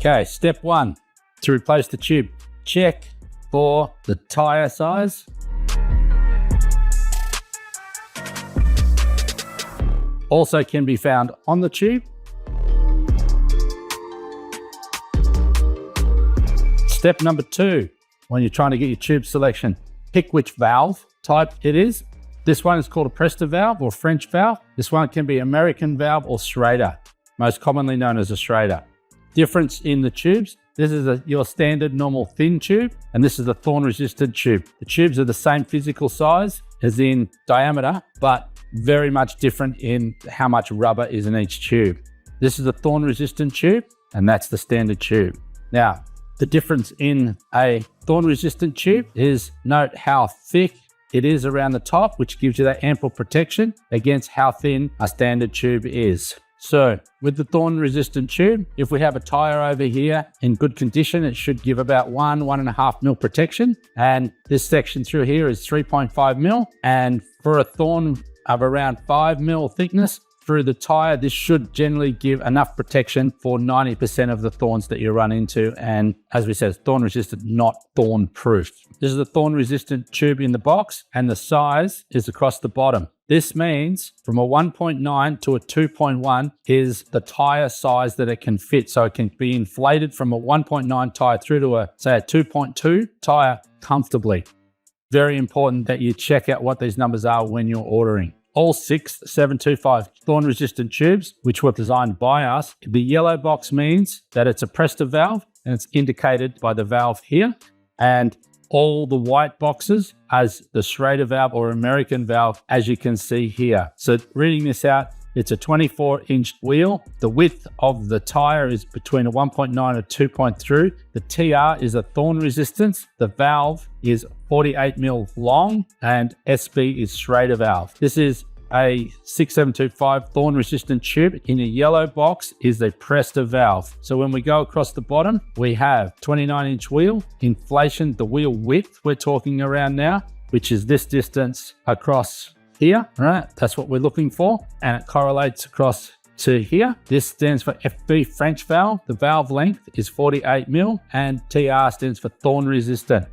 Okay, step 1, to replace the tube, check for the tyre size. Also can be found on the tube. Step number 2, when you're trying to get your tube selection, pick which valve type it is. This one is called a Presta valve or French valve. This one can be American valve or Schrader, most commonly known as a Schrader. Difference in the tubes. This is your standard normal thin tube, and this is a Thorn-Resistant tube. The tubes are the same physical size as in diameter, but very much different in how much rubber is in each tube. This is a Thorn-Resistant tube, and that's the standard tube. Now, the difference in a Thorn-Resistant tube is note how thick it is around the top, which gives you that ample protection against how thin a standard tube is. So with the Thorn-Resistant tube, if we have a tyre over here in good condition, it should give about 1.5 mil protection. And this section through here is 3.5 mil. And for a thorn of around 5 mil thickness through the tyre, this should generally give enough protection for 90% of the thorns that you run into. And as we said, it's thorn-resistant, not thorn-proof. This is a Thorn-Resistant tube in the box, and the size is across the bottom. This means from a 1.9 to a 2.1 is the tyre size that it can fit. So it can be inflated from a 1.9 tyre through to say a 2.2 tyre comfortably. Very important that you check out what these numbers are when you're ordering. All 6 725 Thorn-Resistant tubes, which were designed by us, the yellow box means that it's a Presta valve, and it's indicated by the valve here. And all the white boxes as the Schrader valve or American valve, as you can see here. So reading this out, it's a 24-inch wheel. The width of the tyre is between a 1.9 and 2.3. The TR is a Thorn-Resistant. The valve is 48 mil long, and SB is Schrader valve. This is a 6725 Thorn-Resistant tube. In a yellow box is the Presta valve. So when we go across the bottom, we have 29-inch wheel, inflation, the wheel width we're talking around now, which is this distance across here, all right? That's what we're looking for, and it correlates across to here. This stands for FB French valve. The valve length is 48 mil, and TR stands for Thorn-Resistant.